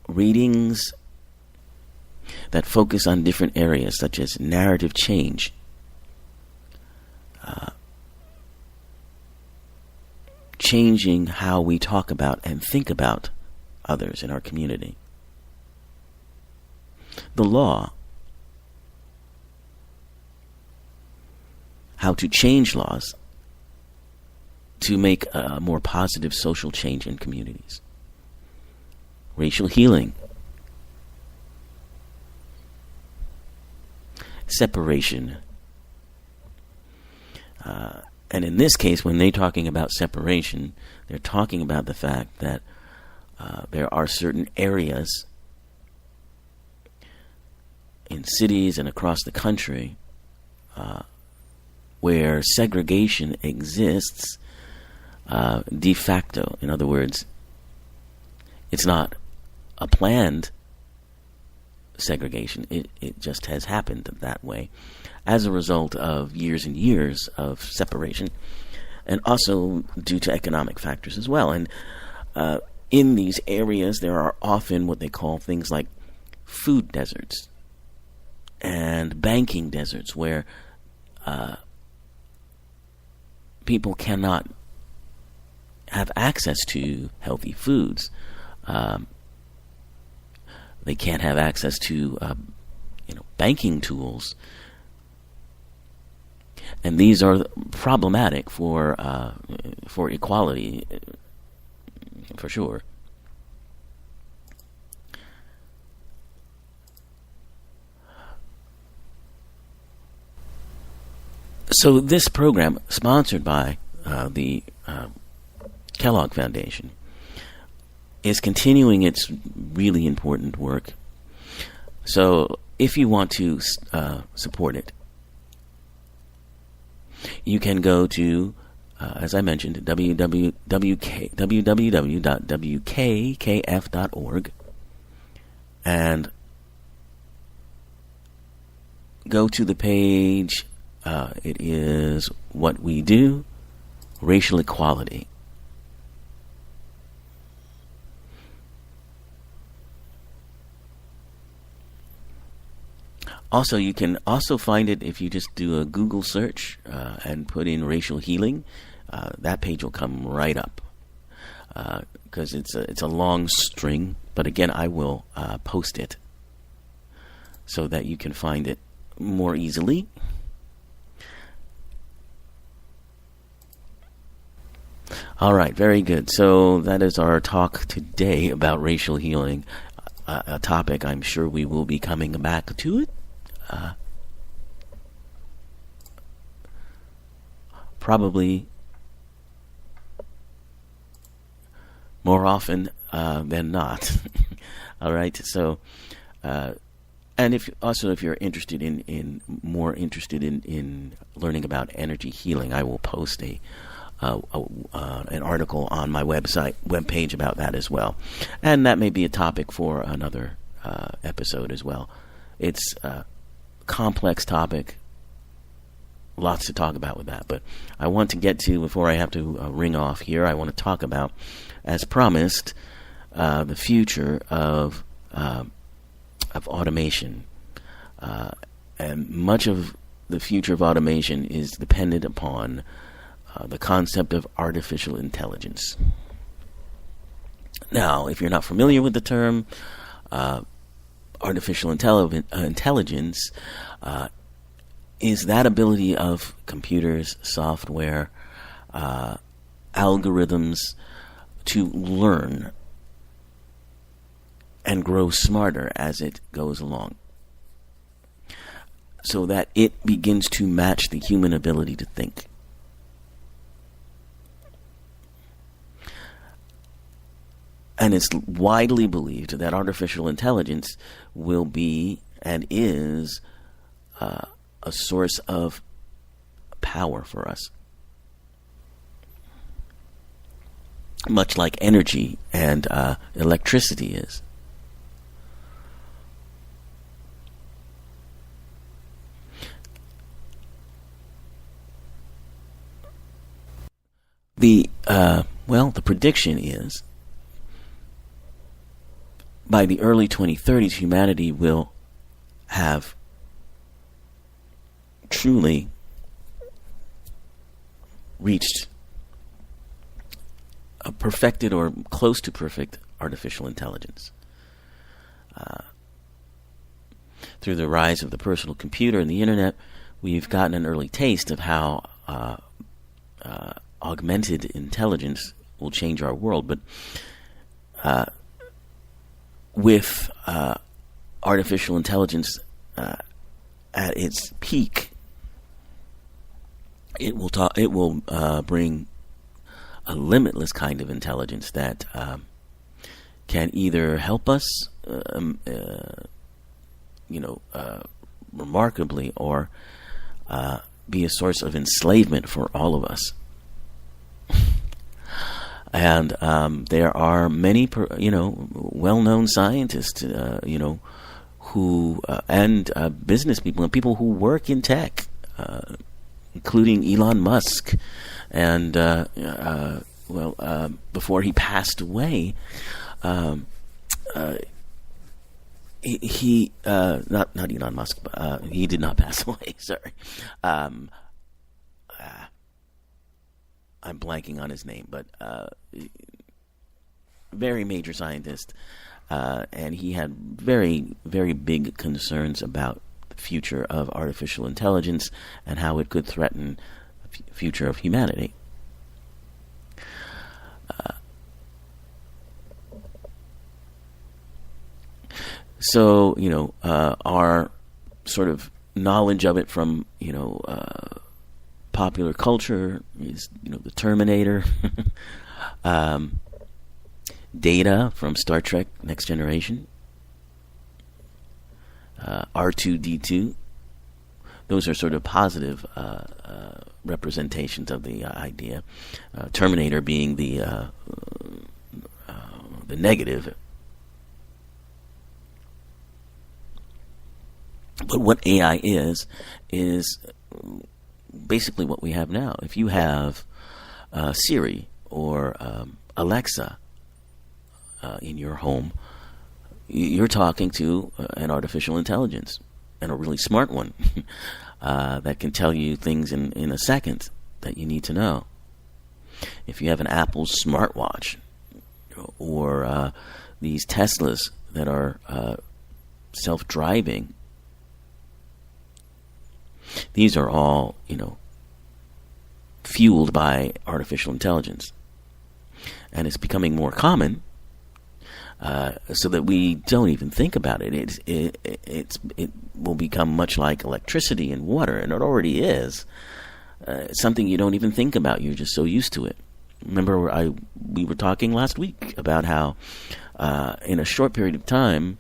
readings that focus on different areas, such as narrative change, changing how we talk about and think about others in our community. The law, how to change laws to make a more positive social change in communities. Racial healing. Separation. And in this case, when they're talking about separation, they're talking about the fact that there are certain areas in cities and across the country where segregation exists de facto. In other words, it's not a planned segregation. It just has happened that way as a result of years and years of separation, and also due to economic factors as well. And in these areas, there are often what they call things like food deserts and banking deserts, where people cannot have access to healthy foods. They can't have access to banking tools, and these are problematic for equality, for sure. So this program, sponsored by the Kellogg Foundation, is continuing its really important work. So if you want to support it, you can go to, as I mentioned, www.wkkf.org and go to the page. It is What We Do, Racial Equality. Also, you can also find it if you just do a Google search and put in racial healing. That page will come right up because it's a long string. But again, I will post it so that you can find it more easily. All right, very good. So that is our talk today about racial healing, a topic I'm sure we will be coming back to it. Probably more often than not. All right, so and if you're interested in learning about energy healing, I will post an article on my webpage about that as well, and that may be a topic for another episode as well. It's complex topic, lots to talk about with that, but I want to get to, before I have to ring off here, I want to talk about, as promised, the future of automation, and much of the future of automation is dependent upon the concept of artificial intelligence. Now, if you're not familiar with the term, artificial intelligence is that ability of computers, software, algorithms to learn and grow smarter as it goes along, so that it begins to match the human ability to think. And it's widely believed that artificial intelligence will be and is a source of power for us, much like energy and electricity is. The prediction is by the early 2030s, humanity will have truly reached a perfected or close to perfect artificial intelligence. Through the rise of the personal computer and the internet, we've gotten an early taste of how augmented intelligence will change our world. But with artificial intelligence at its peak, it will bring a limitless kind of intelligence that can either help us, remarkably, or be a source of enslavement for all of us. And there are many, well-known scientists, who and business people and people who work in tech, including Elon Musk. And before he passed away, he not Elon Musk, but he did not pass away. Sorry, I'm blanking on his name, but very major scientist, and he had very, very big concerns about the future of artificial intelligence and how it could threaten the future of humanity. So, our sort of knowledge of it from, popular culture is, the Terminator, Data from Star Trek Next Generation, R2-D2. Those are sort of positive representations of the idea. Terminator being the negative. But what AI is basically what we have now. If you have Siri or Alexa in your home, you're talking to an artificial intelligence, and a really smart one that can tell you things in a second that you need to know. If you have an Apple smartwatch or these Teslas that are self-driving, these are all, fueled by artificial intelligence. And it's becoming more common so that we don't even think about it. It will become much like electricity and water, and it already is. It's something you don't even think about. You're just so used to it. Remember, we were talking last week about how in a short period of time,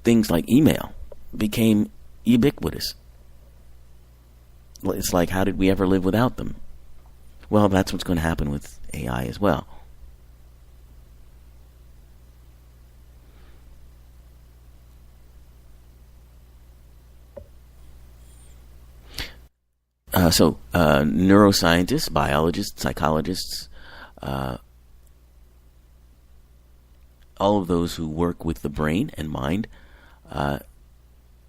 things like email became ubiquitous. It's like, how did we ever live without them? Well, that's what's going to happen with AI as well. So neuroscientists, biologists, psychologists, all of those who work with the brain and mind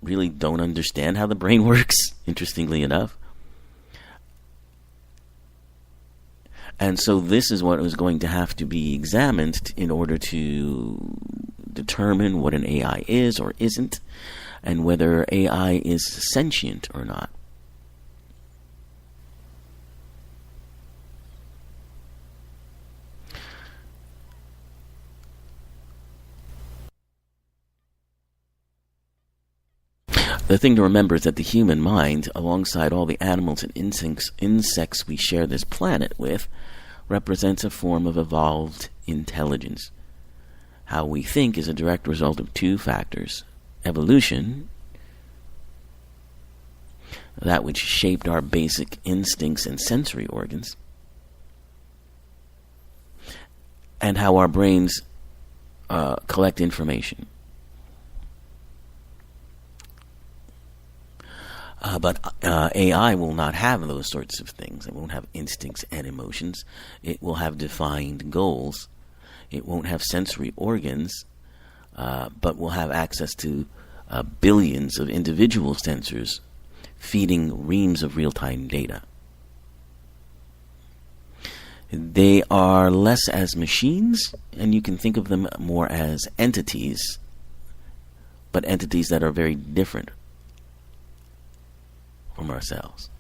really don't understand how the brain works, interestingly enough. And so this is what is going to have to be examined in order to determine what an AI is or isn't, and whether AI is sentient or not. The thing to remember is that the human mind, alongside all the animals and insects we share this planet with, represents a form of evolved intelligence. How we think is a direct result of two factors: evolution, that which shaped our basic instincts and sensory organs, and how our brains collect information. But AI will not have those sorts of things. It won't have instincts and emotions. It will have defined goals. It won't have sensory organs. but will have access to billions of individual sensors feeding reams of real-time data. They are less as machines, and you can think of them more as entities, but entities that are very different from ourselves.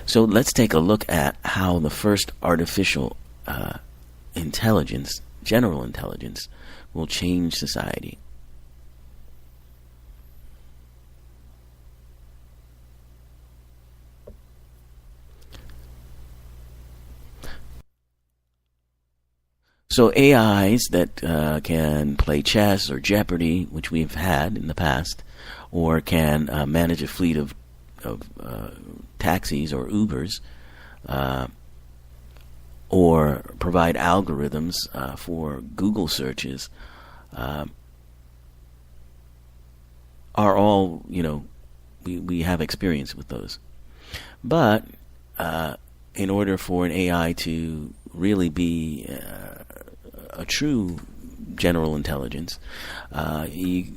So let's take a look at how the first artificial intelligence, general intelligence, will change society. So AIs that can play chess or Jeopardy, which we've had in the past, or can manage a fleet of taxis or Ubers, or provide algorithms for Google searches, are all, we have experience with those. But in order for an AI to really be a true general intelligence, it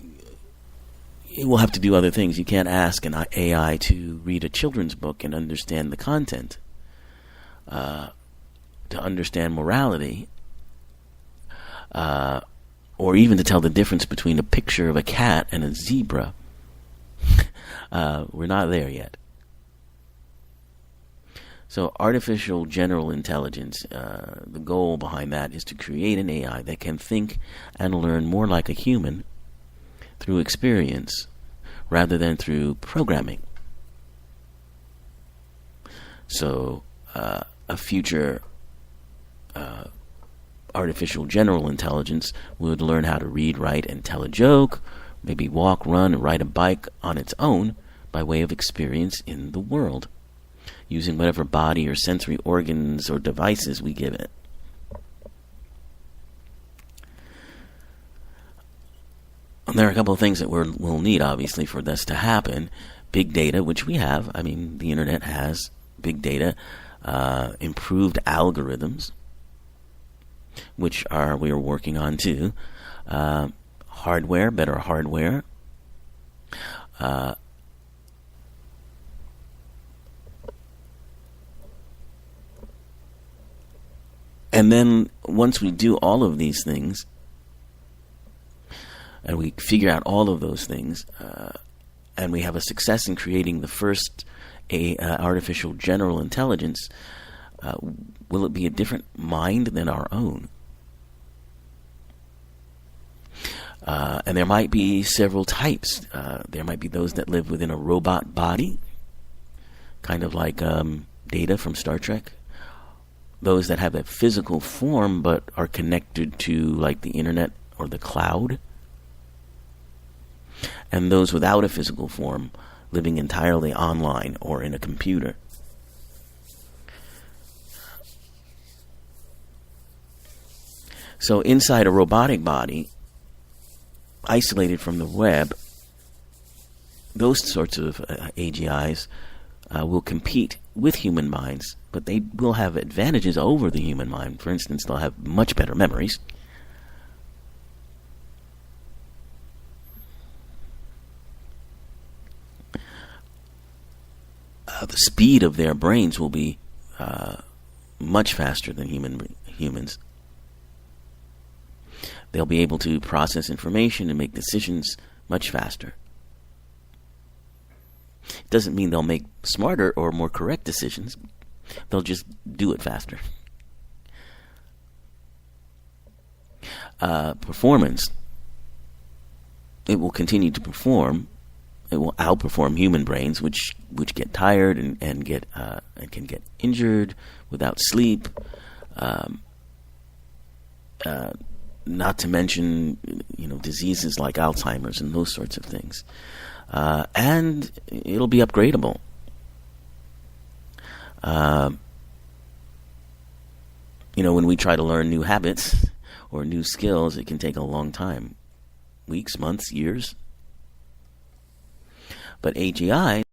will have to do other things. You can't ask an AI to read a children's book and understand the content, to understand morality, or even to tell the difference between a picture of a cat and a zebra. We're not there yet. So artificial general intelligence, the goal behind that is to create an AI that can think and learn more like a human through experience rather than through programming. So a future artificial general intelligence would learn how to read, write, and tell a joke, maybe walk, run, and ride a bike on its own by way of experience in the world, using whatever body or sensory organs or devices we give it. And there are a couple of things that we'll need, obviously, for this to happen. Big data, which we have. I mean, the internet has big data. Improved algorithms, which we are working on too. Hardware, better hardware. And then once we do all of these things, and we figure out all of those things, and we have a success in creating the first artificial general intelligence, will it be a different mind than our own? And there might be several types. There might be those that live within a robot body, kind of like Data from Star Trek. Those that have a physical form but are connected to, like, the internet or the cloud. And those without a physical form, living entirely online or in a computer. So inside a robotic body, isolated from the web, those sorts of AGIs will compete with human minds, but they will have advantages over the human mind. For instance, they'll have much better memories. The speed of their brains will be much faster than humans. They'll be able to process information and make decisions much faster. It doesn't mean they'll make smarter or more correct decisions. They'll just do it faster. Performance. It will continue to perform. It will outperform human brains, which get tired and can get injured without sleep. Not to mention, diseases like Alzheimer's and those sorts of things. And it'll be upgradable. When we try to learn new habits or new skills, it can take a long time. Weeks, months, years. But AGI